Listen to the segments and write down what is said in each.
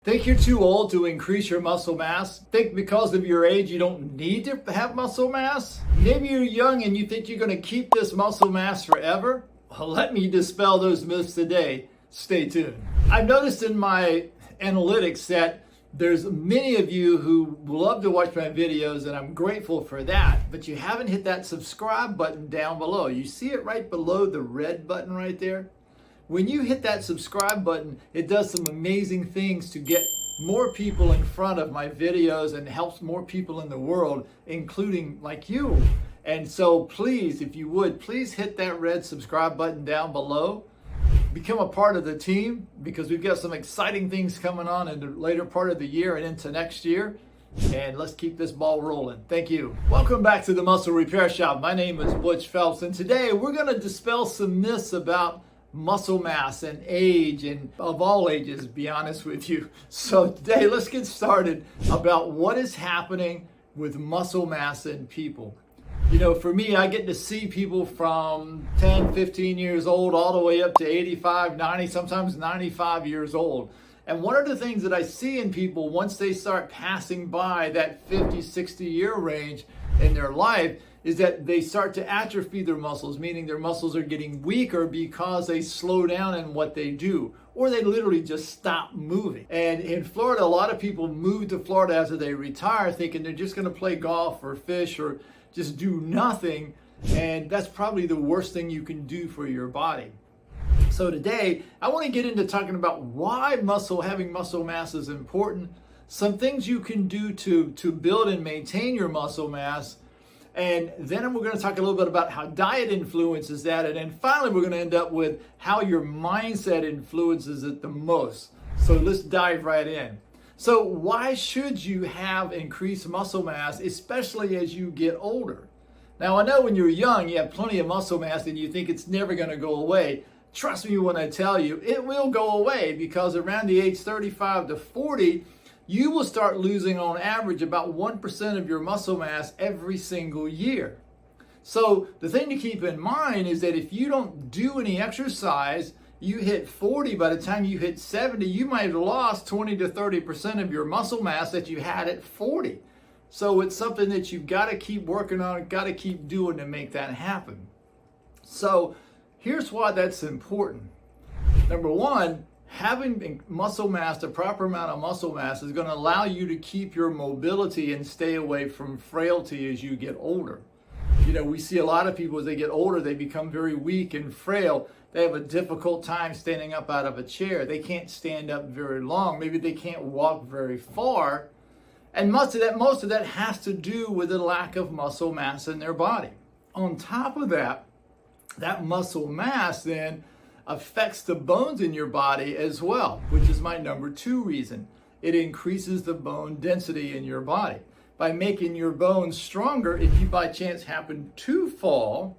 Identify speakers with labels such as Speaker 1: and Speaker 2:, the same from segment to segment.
Speaker 1: Think you're too old to increase your muscle mass? Think because of your age you don't need to have muscle mass? Maybe you're young and you think you're going to keep this muscle mass forever? Well, let me dispel those myths today. Stay tuned. I've noticed in my analytics that there's many of you who love to watch my videos, and I'm grateful for that, but you haven't hit that subscribe button down below. You see it right below the red button right there? When you hit that subscribe button, it does some amazing things to get more people in front of my videos and helps more people in the world, including like you. And so please, if you would, please hit that red subscribe button down below. Become a part of the team because we've got some exciting things coming on in the later part of the year and into next year. And let's keep this ball rolling. Thank you. Welcome back to the Muscle Repair Shop. My name is Butch Phelps, and today we're going to dispel some myths about muscle mass and age, and of all ages, to be honest with you. So today, let's get started about what is happening with muscle mass in people. You know, for me, I get to see people from 10, 15 years old all the way up to 85, 90, sometimes 95 years old. And one of the things that I see in people once they start passing by that 50, 60 year range in their life is that they start to atrophy their muscles, meaning their muscles are getting weaker because they slow down in what they do, or they literally just stop moving. And in Florida, a lot of people move to Florida after they retire thinking they're just gonna play golf or fish or just do nothing. And that's probably the worst thing you can do for your body. So today, I want to get into talking about why having muscle mass is important, some things you can do to build and maintain your muscle mass, and then we're going to talk a little bit about how diet influences that, and then finally we're going to end up with how your mindset influences it the most. So let's dive right in. So why should you have increased muscle mass, especially as you get older? Now, I know when you're young, you have plenty of muscle mass and you think it's never going to go away. Trust me when I tell you, it will go away, because around the age 35 to 40, you will start losing on average about 1% of your muscle mass every single year. So the thing to keep in mind is that if you don't do any exercise, you hit 40, by the time you hit 70, you might have lost 20 to 30% of your muscle mass that you had at 40. So it's something that you've got to keep working on, got to keep doing to make that happen. So here's why that's important. Number one, having muscle mass, the proper amount of muscle mass, is going to allow you to keep your mobility and stay away from frailty as you get older. You know, we see a lot of people as they get older, they become very weak and frail. They have a difficult time standing up out of a chair. They can't stand up very long. Maybe they can't walk very far. And most of that has to do with the lack of muscle mass in their body. On top of that, that muscle mass then affects the bones in your body as well, which is my number two reason. It increases the bone density in your body. By making your bones stronger, if you by chance happen to fall,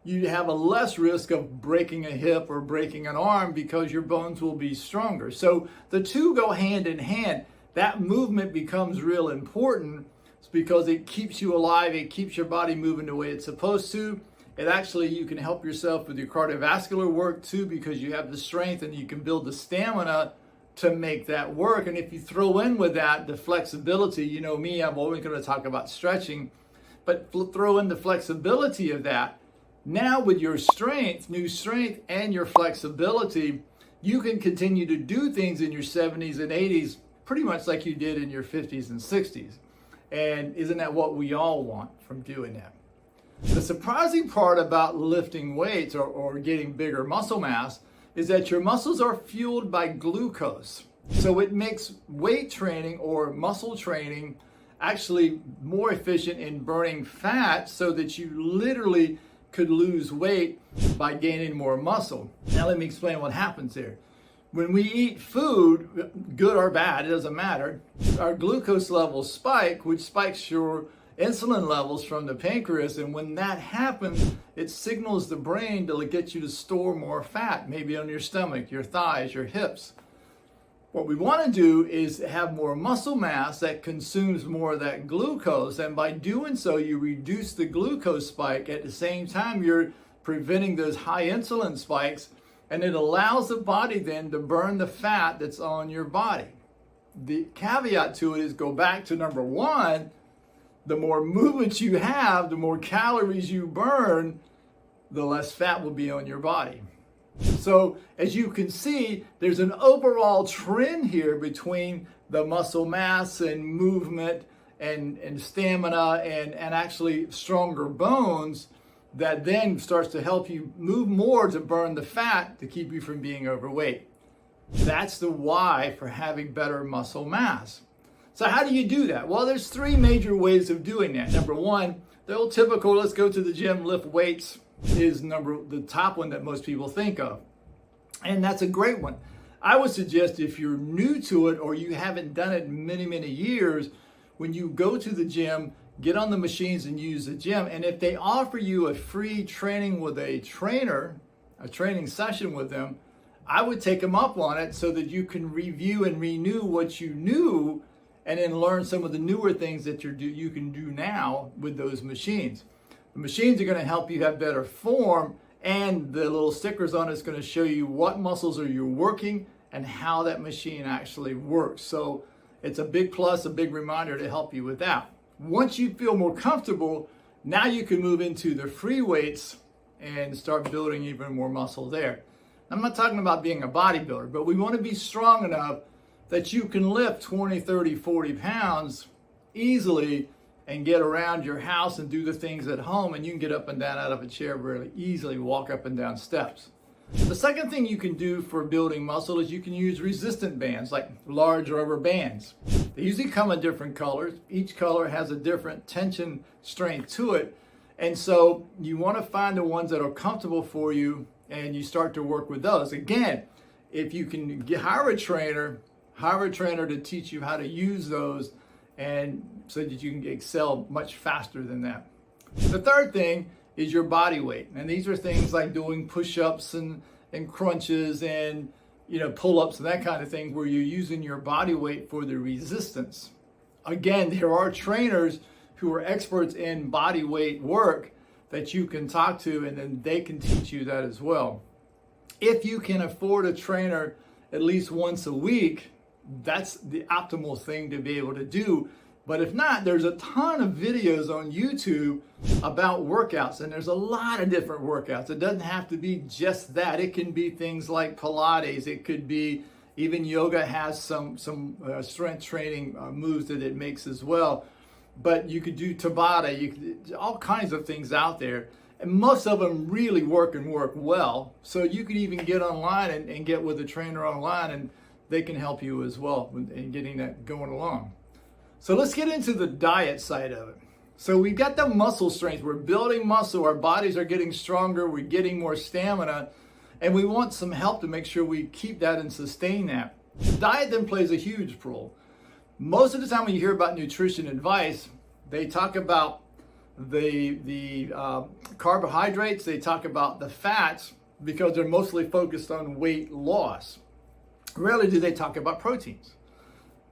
Speaker 1: you have a less risk of breaking a hip or breaking an arm because your bones will be stronger. So the two go hand in hand. That movement becomes real important because it keeps you alive, it keeps your body moving the way it's supposed to. And actually, you can help yourself with your cardiovascular work too, because you have the strength and you can build the stamina to make that work. And if you throw in with that the flexibility, you know me, I'm always going to talk about stretching, but throw in the flexibility of that. Now with your strength, new strength, and your flexibility, you can continue to do things in your 70s and 80s pretty much like you did in your 50s and 60s. And isn't that what we all want from doing that? The surprising part about lifting weights or getting bigger muscle mass is that your muscles are fueled by glucose. So it makes weight training or muscle training actually more efficient in burning fat, so that you literally could lose weight by gaining more muscle. Now let me explain what happens there. When we eat food, good or bad, it doesn't matter, our glucose levels spike, which spikes your insulin levels from the pancreas, and when that happens, it signals the brain to get you to store more fat, maybe on your stomach, your thighs, your hips. What we want to do is have more muscle mass that consumes more of that glucose, and by doing so, you reduce the glucose spike. At the same time, you're preventing those high insulin spikes, and it allows the body then to burn the fat that's on your body. the caveat to it is go back to number one. The more movement you have, the more calories you burn, the less fat will be on your body. So as you can see, there's an overall trend here between the muscle mass and movement and stamina and actually stronger bones that then starts to help you move more to burn the fat to keep you from being overweight. That's the why for having better muscle mass. So how do you do that? Well, there's three major ways of doing that. Number one, the old typical, let's go to the gym, lift weights, is the top one that most people think of. And that's a great one. I would suggest if you're new to it or you haven't done it in many, many years, when you go to the gym, get on the machines and use the gym. And if they offer you a free training with a trainer, a training session with them, I would take them up on it so that you can review and renew what you knew and then learn some of the newer things that you can do now with those machines. The machines are going to help you have better form, and the little stickers on it is going to show you what muscles are you working and how that machine actually works. So it's a big plus, a big reminder to help you with that. Once you feel more comfortable, now you can move into the free weights and start building even more muscle there. I'm not talking about being a bodybuilder, but we want to be strong enough that you can lift 20, 30, 40 pounds easily and get around your house and do the things at home, and you can get up and down out of a chair really easily, walk up and down steps. The second thing you can do for building muscle is you can use resistant bands, like large rubber bands. They usually come in different colors. Each color has a different tension strength to it. And so you want to find the ones that are comfortable for you, and you start to work with those. Again, if you can hire a trainer to teach you how to use those, and so that you can excel much faster than that. The third thing is your body weight. And these are things like doing push-ups and crunches and pull-ups and that kind of thing, where you're using your body weight for the resistance. Again, there are trainers who are experts in body weight work that you can talk to, and then they can teach you that as well. If you can afford a trainer at least once a week, that's the optimal thing to be able to do. But if not, there's a ton of videos on YouTube about workouts, and there's a lot of different workouts. It doesn't have to be just that. It can be things like Pilates. It could be even yoga has some strength training moves that it makes as well. But you could do Tabata, all kinds of things out there. And most of them really work and work well. So you could even get online and get with a trainer online, and they can help you as well in getting that going along. So let's get into the diet side of it. So we've got the muscle strength. We're building muscle. Our bodies are getting stronger. We're getting more stamina. And we want some help to make sure we keep that and sustain that. Diet then plays a huge role. Most of the time when you hear about nutrition advice, they talk about the carbohydrates. They talk about the fats because they're mostly focused on weight loss. Rarely do they talk about proteins.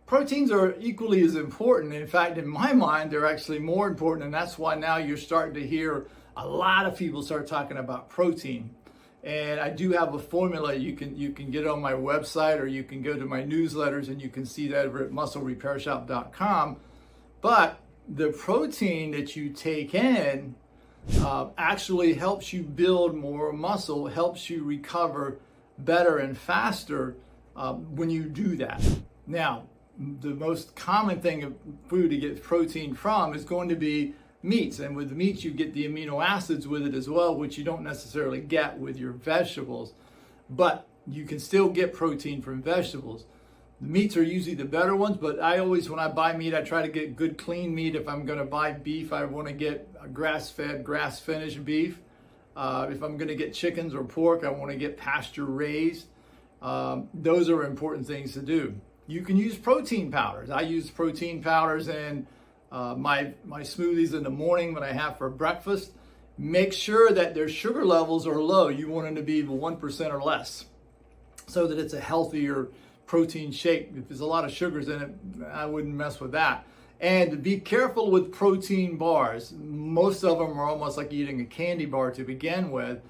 Speaker 1: Proteins are equally as important. In fact, in my mind, they're actually more important, and that's why now you're starting to hear a lot of people start talking about protein. And I do have a formula. You can get it on my website, or you can go to my newsletters, and you can see that over at musclerepairshop.com. But the protein that you take in actually helps you build more muscle, helps you recover better and faster when you do that. Now, the most common thing of food to get protein from is going to be meats. And with meats, you get the amino acids with it as well, which you don't necessarily get with your vegetables. But you can still get protein from vegetables. The meats are usually the better ones, but I always, when I buy meat, I try to get good, clean meat. If I'm going to buy beef, I want to get a grass-fed, grass-finished beef. If I'm going to get chickens or pork, I want to get pasture-raised. Those are important things to do. You can use protein powders. I use protein powders in my smoothies in the morning when I have for breakfast. Make sure that their sugar levels are low. You want them to be 1% or less so that it's a healthier protein shake. If there's a lot of sugars in it, I wouldn't mess with that. And be careful with protein bars. Most of them are almost like eating a candy bar to begin with.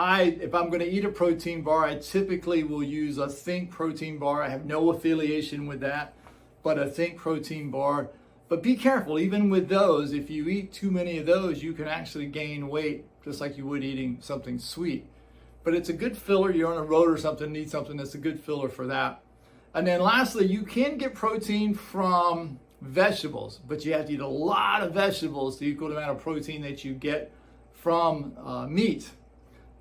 Speaker 1: If I'm going to eat a protein bar, I typically will use a Think protein bar. I have no affiliation with that. but a think protein bar. But be careful, even with those, if you eat too many of those, you can actually gain weight just like you would eating something sweet. But it's a good filler. You're on a road or something, need something that's a good filler for that. And then lastly, you can get protein from vegetables, but you have to eat a lot of vegetables to equal the amount of protein that you get from meat.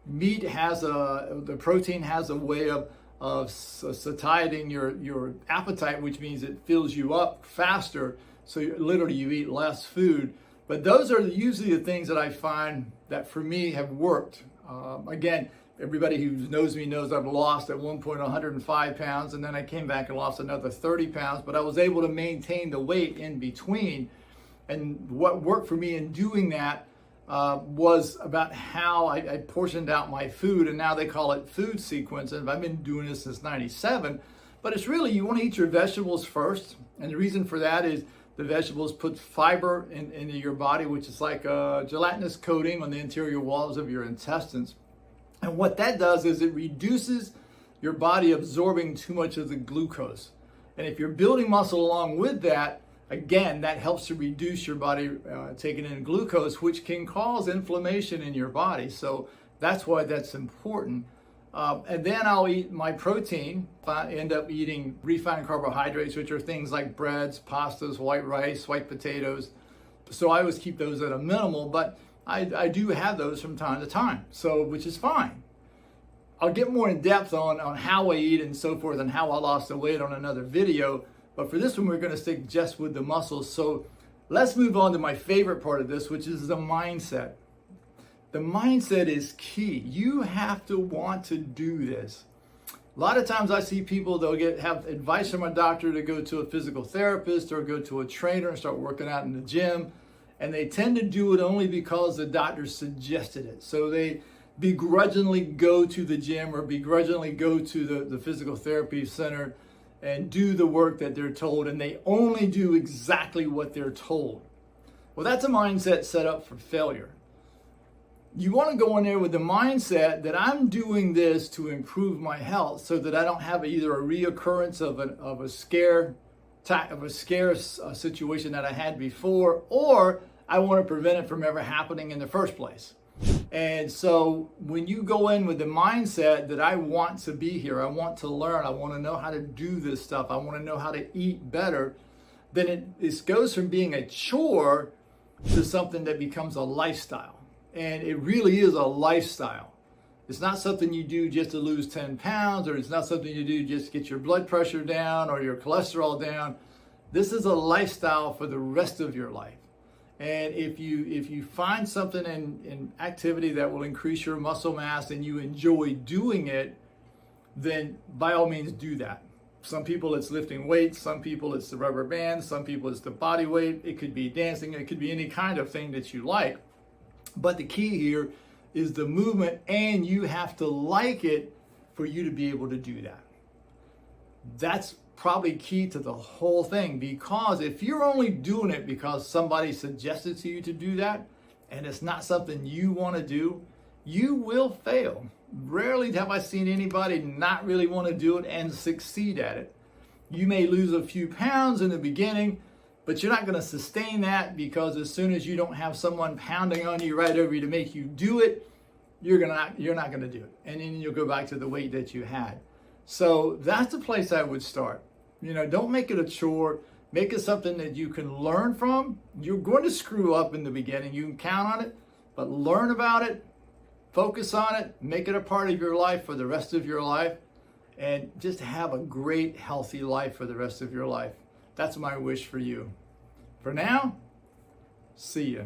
Speaker 1: Meat has the protein has a way of satiating your appetite, which means it fills you up faster. So literally you eat less food. But those are usually the things that I find that for me have worked. Again, everybody who knows me knows I've lost at one point 105 pounds, and then I came back and lost another 30 pounds, but I was able to maintain the weight in between. And what worked for me in doing that was about how I portioned out my food, and now they call it food sequence, and I've been doing this since 97. But it's really, you want to eat your vegetables first, and the reason for that is the vegetables put fiber into your body, which is like a gelatinous coating on the interior walls of your intestines. And what that does is it reduces your body absorbing too much of the glucose. And if you're building muscle along with that, again, that helps to reduce your body taking in glucose, which can cause inflammation in your body. So that's why that's important. And then I'll eat my protein. I end up eating refined carbohydrates, which are things like breads, pastas, white rice, white potatoes. So I always keep those at a minimal, but I do have those from time to time, so which is fine. I'll get more in depth on how I eat and so forth and how I lost the weight on another video. But for this one, we're going to stick just with the muscles. So let's move on to my favorite part of this, which is the mindset. The mindset is key. You have to want to do this. A lot of times I see people, they'll have advice from a doctor to go to a physical therapist or go to a trainer and start working out in the gym. And they tend to do it only because the doctor suggested it. So they begrudgingly go to the gym or begrudgingly go to the physical therapy center and do the work that they're told, and they only do exactly what they're told. Well, that's a mindset set up for failure. You want to go in there with the mindset that I'm doing this to improve my health so that I don't have either a reoccurrence of a scare situation that I had before, or I want to prevent it from ever happening in the first place. And so when you go in with the mindset that I want to be here, I want to learn, I want to know how to do this stuff, I want to know how to eat better, then it goes from being a chore to something that becomes a lifestyle. And it really is a lifestyle. It's not something you do just to lose 10 pounds, or it's not something you do just to get your blood pressure down or your cholesterol down. This is a lifestyle for the rest of your life. And if you find something in activity that will increase your muscle mass and you enjoy doing it, then by all means do that. Some people it's lifting weights, some people it's the rubber bands, some people it's the body weight, it could be dancing, it could be any kind of thing that you like. But the key here is the movement, and you have to like it for you to be able to do that. That's probably key to the whole thing, because if you're only doing it because somebody suggested to you to do that and it's not something you want to do, you will fail. Rarely have I seen anybody not really want to do it and succeed at it. You may lose a few pounds in the beginning, but you're not going to sustain that, because as soon as you don't have someone pounding on you right over you to make you do it, you're not going to do it. And then you'll go back to the weight that you had. So that's the place I would start. Don't make it a chore. Make it something that you can learn from. You're going to screw up in the beginning. You can count on it, but learn about it, focus on it, make it a part of your life for the rest of your life, and just have a great, healthy life for the rest of your life. That's my wish for you. For now, see ya.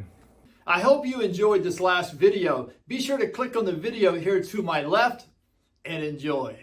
Speaker 1: I hope you enjoyed this last video. Be sure to click on the video here to my left and enjoy.